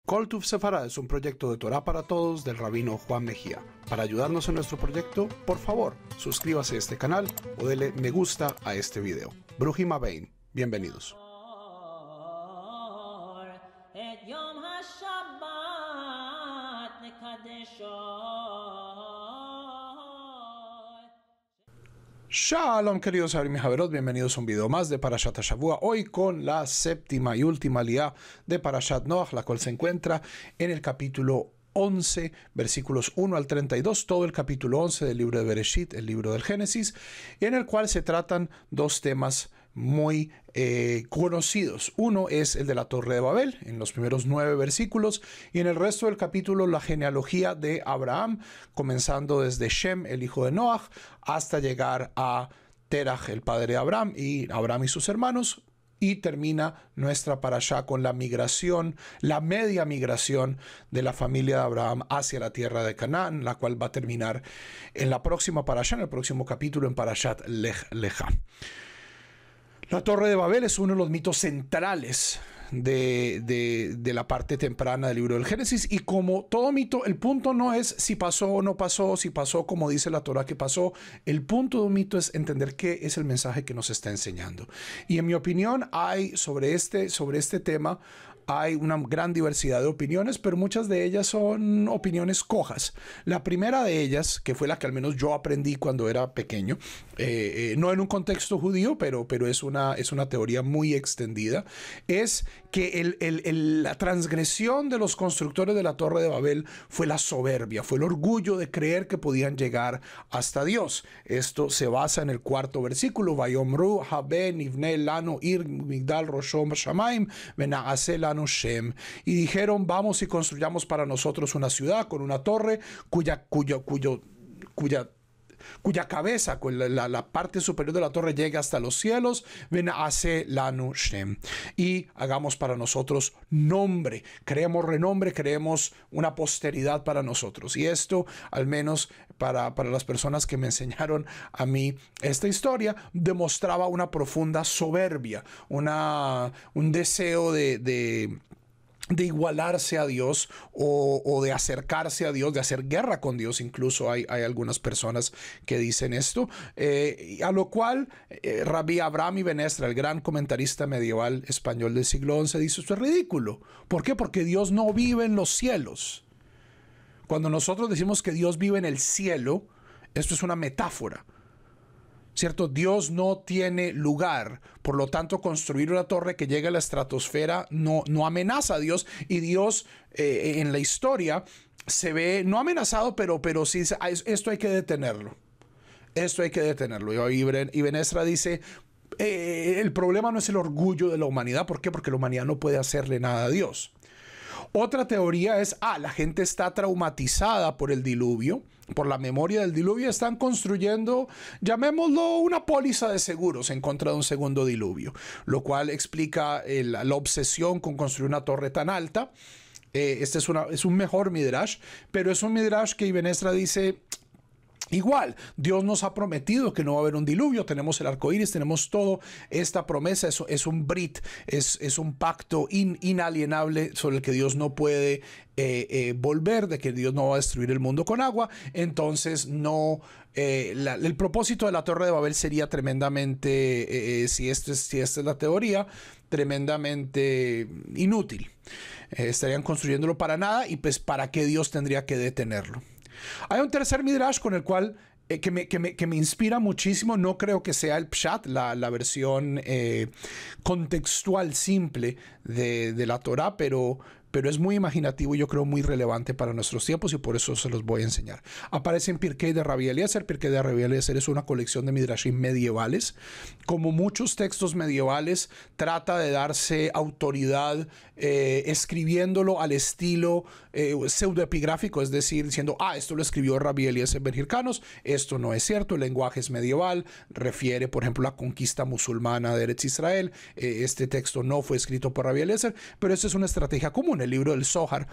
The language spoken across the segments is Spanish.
Kol Tuv Sefarad es un proyecto de Torah para Todos del rabino Juan Mejía. Para ayudarnos en nuestro proyecto, por favor, suscríbase a este canal o dele me gusta a este video. Bruhim Habein. Bienvenidos. Shalom, queridos Abrim y Javerot, bienvenidos a un video más de Parashat HaShavua, hoy con la séptima y última liá de Parashat Noach, la cual se encuentra en el capítulo 11, versículos 1 al 32, todo el capítulo 11 del libro de Bereshit, el libro del Génesis, en el cual se tratan dos temas muy conocidos. Uno es el de la Torre de Babel, en los primeros 9 versículos, y en el resto del capítulo la genealogía de Abraham, comenzando desde Shem, el hijo de Noach, hasta llegar a Terach, el padre de Abraham y sus hermanos, y termina nuestra parashá con la migración, la media migración de la familia de Abraham hacia la tierra de Canaán, la cual va a terminar en la próxima parashá, en el próximo capítulo, en Parashat Lech Lecha. La Torre de Babel es uno de los mitos centrales de la parte temprana del libro del Génesis, y como todo mito, el punto no es si pasó o no pasó, si pasó como dice la Torah que pasó. El punto de un mito es entender qué es el mensaje que nos está enseñando. Y en mi opinión hay sobre este tema hay una gran diversidad de opiniones, pero muchas de ellas son opiniones cojas. La primera de ellas, que fue la que al menos yo aprendí cuando era pequeño, no en un contexto judío, pero es una teoría muy extendida, es que la transgresión de los constructores de la Torre de Babel fue la soberbia, fue el orgullo de creer que podían llegar hasta Dios. Esto se basa en el cuarto versículo, Vayomru haben nivne lanu ir migdal roshom shamaim venaase lanu Shem, y dijeron: vamos y construyamos para nosotros una ciudad con una torre cuya cabeza, la parte superior de la torre llegue hasta los cielos, venaase lanu Shem, y hagamos para nosotros nombre, creemos renombre, creemos una posteridad para nosotros. Y esto, al menos para las personas que me enseñaron a mí esta historia, demostraba una profunda soberbia, un deseo de igualarse a Dios o de acercarse a Dios, de hacer guerra con Dios. Incluso hay algunas personas que dicen esto, a lo cual Rabbi Abraham Ibn Ezra, el gran comentarista medieval español del siglo XI, dice: esto es ridículo. ¿Por qué? Porque Dios no vive en los cielos. Cuando nosotros decimos que Dios vive en el cielo, esto es una metáfora, ¿cierto? Dios no tiene lugar, por lo tanto construir una torre que llegue a la estratosfera no amenaza a Dios, y Dios en la historia se ve no amenazado, pero sí dice: esto hay que detenerlo, esto hay que detenerlo. Y Ibn Ezra dice: el problema no es el orgullo de la humanidad. ¿Por qué? Porque la humanidad no puede hacerle nada a Dios. Otra teoría es: la gente está traumatizada por el diluvio, por la memoria del diluvio, están construyendo, llamémoslo, una póliza de seguros en contra de un segundo diluvio, lo cual explica la obsesión con construir una torre tan alta. Este es un mejor midrash, pero es un midrash que Ibn Ezra dice: igual, Dios nos ha prometido que no va a haber un diluvio, tenemos el arco iris, tenemos toda esta promesa, es un brit, es un pacto inalienable sobre el que Dios no puede volver, de que Dios no va a destruir el mundo con agua. Entonces el propósito de la Torre de Babel sería tremendamente, si esta es la teoría, tremendamente inútil. Estarían construyéndolo para nada, y pues ¿para qué Dios tendría que detenerlo? Hay un tercer midrash con el cual que me inspira muchísimo. No creo que sea el pshat, la versión contextual simple de la Torah, pero es muy imaginativo y yo creo muy relevante para nuestros tiempos, y por eso se los voy a enseñar. Aparece en Pirkei de Rabbi Eliezer. Pirkei de Rabbi Eliezer es una colección de midrashim medievales. Como muchos textos medievales, trata de darse autoridad escribiéndolo al estilo pseudoepigráfico, es decir, diciendo: esto lo escribió Rabbi Eliezer ben Hirkanos. Esto no es cierto, el lenguaje es medieval, refiere, por ejemplo, a la conquista musulmana de Eretz Israel. Este texto no fue escrito por Rabbi Eliezer, pero esta es una estrategia común. El libro del Zohar,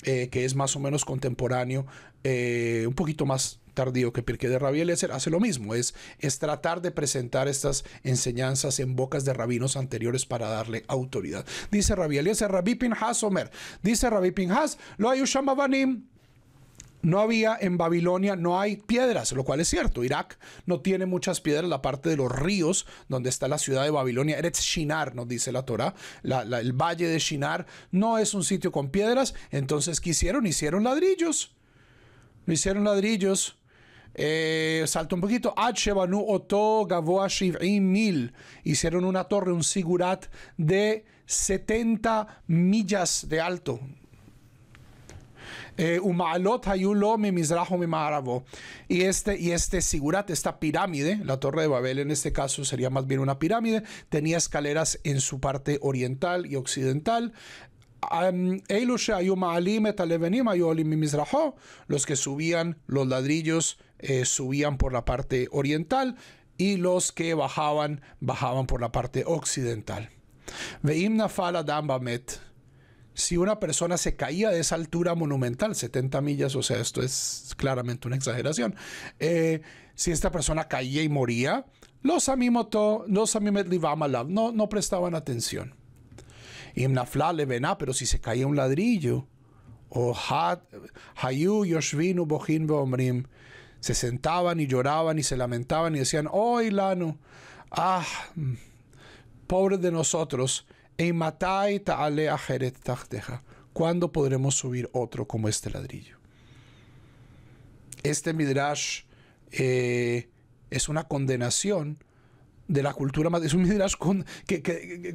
que es más o menos contemporáneo, un poquito más tardío que Pirkei de Rabbi Eliezer hace lo mismo, es tratar de presentar estas enseñanzas en bocas de rabinos anteriores para darle autoridad. Dice Rabbi Eliezer, Rabbi Pinhas Omer, dice Rabbi Pinhas, lo hay Usham Avanim. No había en Babilonia, no hay piedras, lo cual es cierto. Irak no tiene muchas piedras, la parte de los ríos donde está la ciudad de Babilonia, Eretz Shinar, nos dice la Torah, el valle de Shinar no es un sitio con piedras. Entonces, ¿qué hicieron? Hicieron ladrillos. Hicieron ladrillos. Salto un poquito. Shebanu oto gavoa shiv'im mil. Hicieron una torre, un sigurat de 70 millas de alto. Y este sigurat, esta pirámide, la torre de Babel en este caso sería más bien una pirámide, tenía escaleras en su parte oriental y occidental. Los que subían los ladrillos subían por la parte oriental, y los que bajaban por la parte occidental. Si una persona se caía de esa altura monumental, 70 millas, o sea, esto es claramente una exageración. Si esta persona caía y moría, los amimet livam alav, no prestaban atención. Imnafla levena, pero si se caía un ladrillo, o hayu yoshvinu bochin veomrim, se sentaban y lloraban y se lamentaban y decían, oh Ilano, pobre de nosotros. ¿Cuándo podremos subir otro como este ladrillo? Este midrash es una condenación de la cultura, es un midrash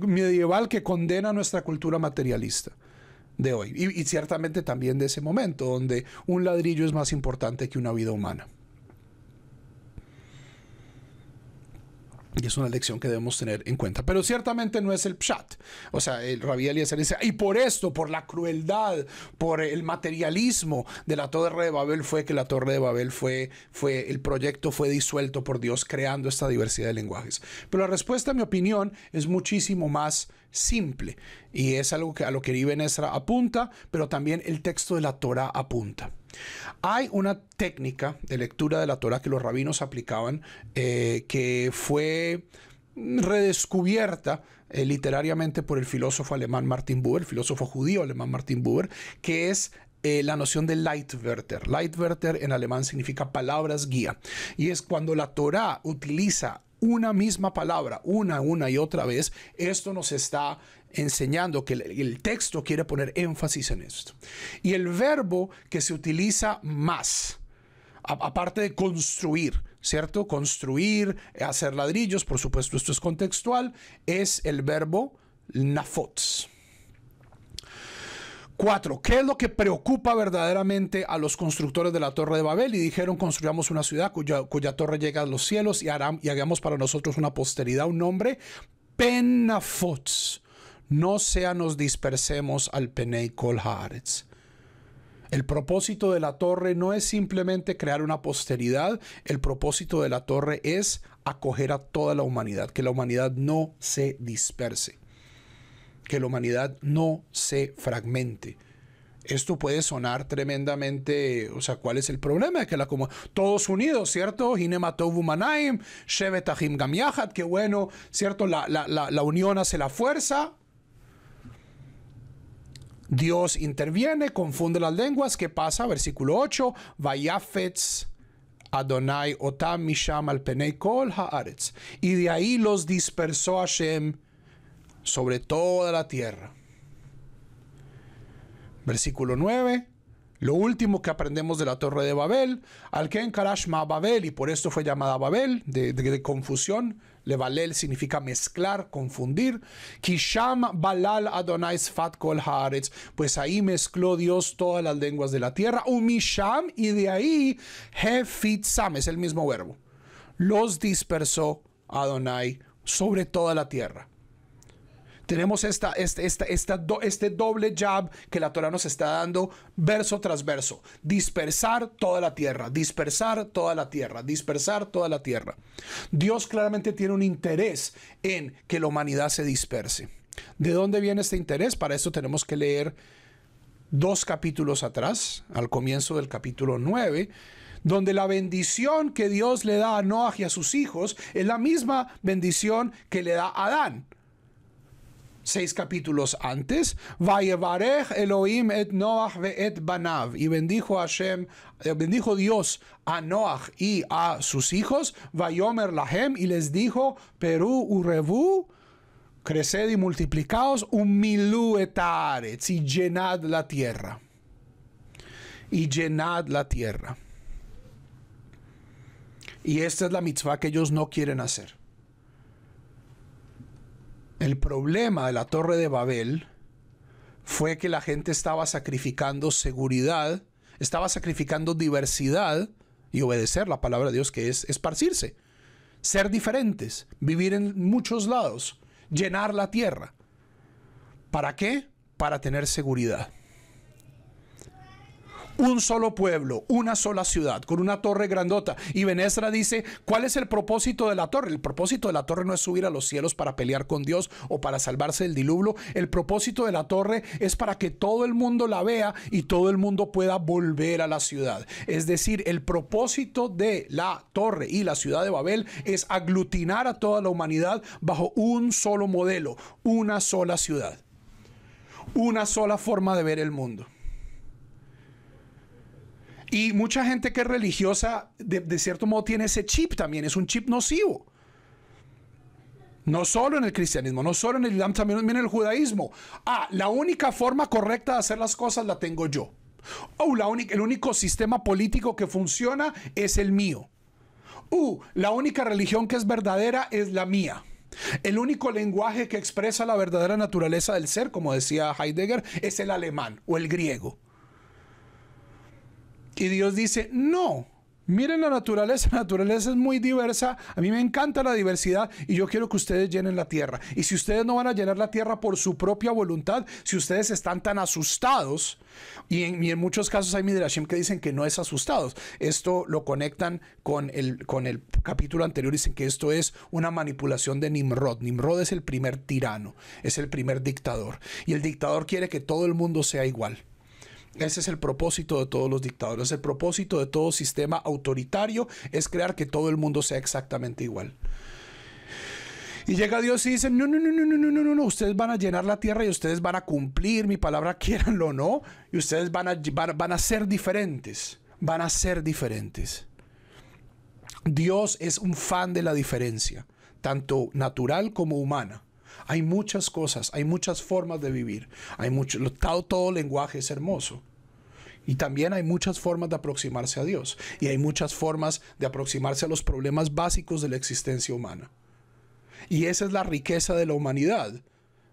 medieval que condena nuestra cultura materialista de hoy, y ciertamente también de ese momento donde un ladrillo es más importante que una vida humana. Y es una lección que debemos tener en cuenta. Pero ciertamente no es el pshat. O sea, el Rabbi Eliezer dice, y por esto, por la crueldad, por el materialismo de la Torre de Babel, fue que la Torre de Babel el proyecto fue disuelto por Dios, creando esta diversidad de lenguajes. Pero la respuesta, en mi opinión, es muchísimo más simple. Y es algo a lo que Ibn Ezra apunta, pero también el texto de la Torah apunta. Hay una técnica de lectura de la Torah que los rabinos aplicaban, que fue redescubierta literariamente por el filósofo alemán Martin Buber, el filósofo judío alemán Martin Buber, que es la noción de Leitwerter. Leitwerter en alemán significa palabras guía. Y es cuando la Torah utiliza una misma palabra una y otra vez, esto nos está enseñando que el texto quiere poner énfasis en esto. Y el verbo que se utiliza más, aparte de construir, ¿cierto? Construir, hacer ladrillos, por supuesto esto es contextual, es el verbo nafotz. 4. ¿Qué es lo que preocupa verdaderamente a los constructores de la Torre de Babel? Y dijeron, construyamos una ciudad cuya torre llega a los cielos y hagamos para nosotros una posteridad, un nombre, Penafotz. No sea nos dispersemos al Penei Kol Haaretz. El propósito de la torre no es simplemente crear una posteridad. El propósito de la torre es acoger a toda la humanidad, que la humanidad no se disperse, que la humanidad no se fragmente. Esto puede sonar tremendamente, o sea, ¿cuál es el problema? Que todos unidos, ¿cierto? Hinem Tov Manaim, Shevet Achim Gam Yachad, que bueno, ¿cierto? La unión hace la fuerza. Dios interviene, confunde las lenguas. ¿Qué pasa? Versículo 8. Vayafetz Adonai otam misham al penei kol haaretz. Y de ahí los dispersó Hashem sobre toda la tierra. Versículo 9. Lo último que aprendemos de la Torre de Babel, al Ken Karash Ma Babel, y por esto fue llamada Babel, de confusión. Levalel significa mezclar, confundir. Kisham Balal Adonai Sfat Kol Haaretz, pues ahí mezcló Dios todas las lenguas de la tierra. Umisham, y de ahí Hefitzam, es el mismo verbo. Los dispersó Adonai sobre toda la tierra. Tenemos este doble jab que la Torah nos está dando verso tras verso. Dispersar toda la tierra, dispersar toda la tierra, dispersar toda la tierra. Dios claramente tiene un interés en que la humanidad se disperse. ¿De dónde viene este interés? Para eso tenemos que leer 2 capítulos atrás, al comienzo del capítulo 9, donde la bendición que Dios le da a Noaj y a sus hijos es la misma bendición que le da a Adán. 6 capítulos antes, Vayevarech Elohim et Noach ve'et banav, y bendijo Dios a Noach y a sus hijos, Vayomer lahem, y les dijo, Perú urevu, creced y multiplicaos, umilú et haaretz, y llenad la tierra. Y llenad la tierra. Y esta es la mitzvah que ellos no quieren hacer. El problema de la Torre de Babel fue que la gente estaba sacrificando seguridad, estaba sacrificando diversidad y obedecer la palabra de Dios, que es esparcirse, ser diferentes, vivir en muchos lados, llenar la tierra. ¿Para qué? Para tener seguridad. Un solo pueblo, una sola ciudad, con una torre grandota. Y Ben Ezra dice, ¿cuál es el propósito de la torre? El propósito de la torre no es subir a los cielos para pelear con Dios o para salvarse del diluvio. El propósito de la torre es para que todo el mundo la vea y todo el mundo pueda volver a la ciudad. Es decir, el propósito de la torre y la ciudad de Babel es aglutinar a toda la humanidad bajo un solo modelo, una sola ciudad, una sola forma de ver el mundo. Y mucha gente que es religiosa, de cierto modo, tiene ese chip también. Es un chip nocivo. No solo en el cristianismo, no solo en el islam, también en el judaísmo. La única forma correcta de hacer las cosas la tengo yo. El único sistema político que funciona es el mío. La única religión que es verdadera es la mía. El único lenguaje que expresa la verdadera naturaleza del ser, como decía Heidegger, es el alemán o el griego. Y Dios dice, no, miren la naturaleza es muy diversa, a mí me encanta la diversidad y yo quiero que ustedes llenen la tierra. Y si ustedes no van a llenar la tierra por su propia voluntad, si ustedes están tan asustados, y en muchos casos hay midrashim que dicen que no es asustados, esto lo conectan con el capítulo anterior, dicen que esto es una manipulación de Nimrod. Nimrod es el primer tirano, es el primer dictador, y el dictador quiere que todo el mundo sea igual. Ese es el propósito de todos los dictadores. El propósito de todo sistema autoritario es crear que todo el mundo sea exactamente igual. Y llega Dios y dice, no, ustedes van a llenar la tierra y ustedes van a cumplir mi palabra, quieranlo o no, y ustedes van a ser diferentes, van a ser diferentes. Dios es un fan de la diferencia, tanto natural como humana. Hay muchas cosas, hay muchas formas de vivir, todo lenguaje es hermoso. Y también hay muchas formas de aproximarse a Dios. Y hay muchas formas de aproximarse a los problemas básicos de la existencia humana. Y esa es la riqueza de la humanidad.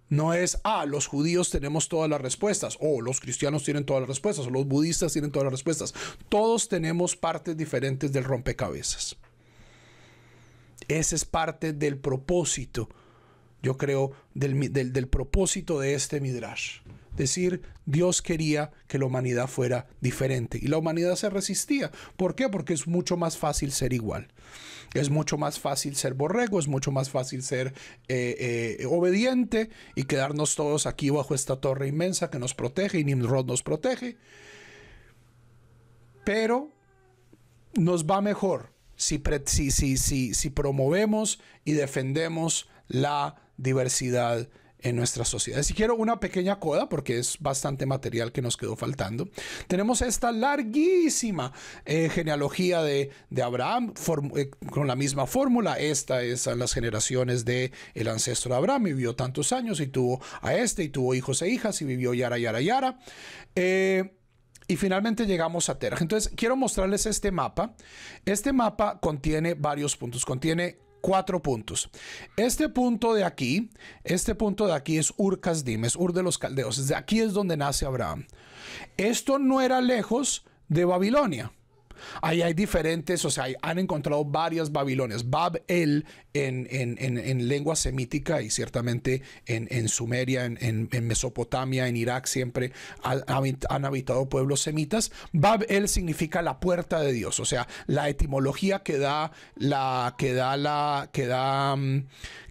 No es, los judíos tenemos todas las respuestas, o los cristianos tienen todas las respuestas, o los budistas tienen todas las respuestas. Todos tenemos partes diferentes del rompecabezas. Ese es parte del propósito, yo creo, del propósito de este Midrash. Decir, Dios quería que la humanidad fuera diferente. Y la humanidad se resistía. ¿Por qué? Porque es mucho más fácil ser igual. Es mucho más fácil ser borrego, es mucho más fácil ser obediente y quedarnos todos aquí bajo esta torre inmensa que nos protege y Nimrod nos protege. Pero nos va mejor si promovemos y defendemos la diversidad en nuestra sociedad. Si quiero una pequeña coda, porque es bastante material que nos quedó faltando. Tenemos esta larguísima genealogía de Abraham con la misma fórmula. Esta es a las generaciones de el ancestro de Abraham. Vivió tantos años y tuvo a y tuvo hijos e hijas y vivió yara. Y finalmente llegamos a Terach. Entonces quiero mostrarles este mapa. Este mapa contiene varios puntos. Contiene 4 puntos. Este punto de aquí es Ur Kasdim, es Ur de los Caldeos. Desde aquí es donde nace Abraham. Esto no era lejos de Babilonia. Ahí hay diferentes, o sea, han encontrado varias Babilonias. Bab-el en lengua semítica y ciertamente en Sumeria, en Mesopotamia, en Irak siempre han habitado pueblos semitas. Bab-el significa la puerta de Dios, o sea, la etimología que da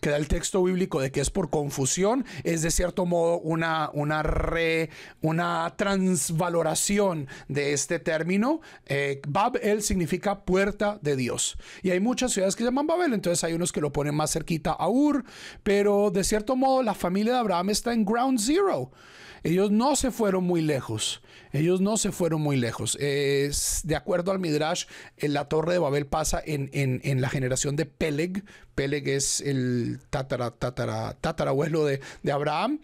que da el texto bíblico de que es por confusión, es de cierto modo una transvaloración de este término. Babel significa puerta de Dios. Y hay muchas ciudades que se llaman Babel, entonces hay unos que lo ponen más cerquita a Ur, pero de cierto modo la familia de Abraham está en ground zero. Ellos no se fueron muy lejos. Ellos no se fueron muy lejos. De acuerdo al Midrash, la Torre de Babel pasa en la generación de Peleg. Peleg es el tatarabuelo de Abraham.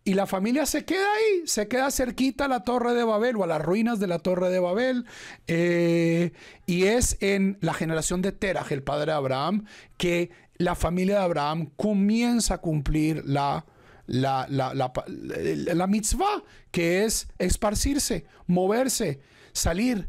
Y la familia se queda ahí, se queda cerquita a la Torre de Babel o a las ruinas de la Torre de Babel. Y es en la generación de Terach, el padre de Abraham, que la familia de Abraham comienza a cumplir la mitzvah, que es esparcirse, moverse, salir.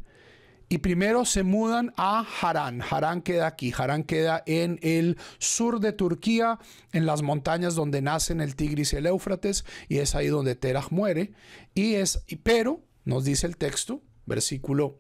Y primero se mudan a Harán. Harán queda aquí. Harán queda en el sur de Turquía, en las montañas donde nacen el Tigris y el Éufrates, y es ahí donde Terach muere. Pero, nos dice el texto, versículo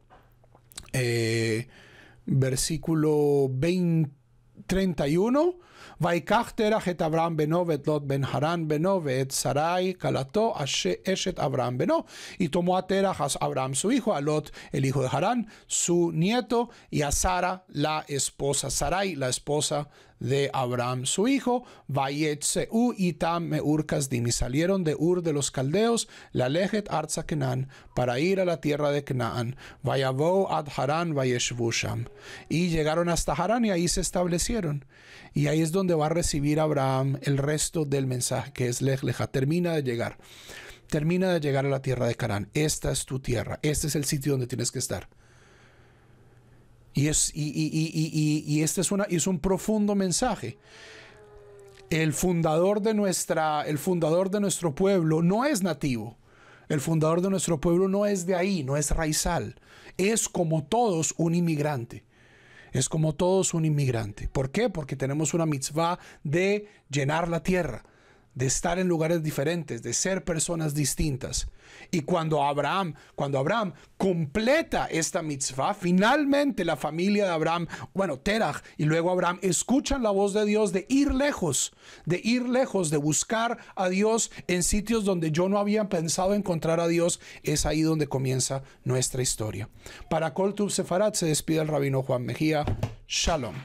31, ויקח תרח את אברהם בנו ואת לוט בן חרן בנו ואת שרי כלתו אשת אברהם בנו. Y tomó a Terach a Abraham su hijo, a Lot el hijo de Harán su nieto, y a Sara la esposa, Sarai la esposa de Abraham su hijo. Vayetzeu itam me'ur kasdim, y salieron de Ur de los caldeos, la lejet arza Kenan, para ir a la tierra de Canaán. Vayavou ad Harán vayeshvu sham, y llegaron hasta Harán y ahí se establecieron. Y ahí es donde va a recibir Abraham el resto del mensaje, que es Lech Lecha. Termina de llegar a la tierra de Canaán. Esta es tu tierra, este es el sitio donde tienes que estar. Y este es un profundo mensaje. El fundador de nuestro pueblo no es nativo. El fundador de nuestro pueblo no es de ahí, no es raizal. Es como todos un inmigrante. Es como todos un inmigrante. ¿Por qué? Porque tenemos una mitzvah de llenar la tierra, de estar en lugares diferentes, de ser personas distintas. Y cuando Abraham completa esta mitzvah, finalmente la familia de Abraham, Terach y luego Abraham, escuchan la voz de Dios de ir lejos, de buscar a Dios en sitios donde yo no había pensado encontrar a Dios. Es ahí donde comienza nuestra historia. Para Kol Tuv Sefarad se despide el rabino Juan Mejía. Shalom.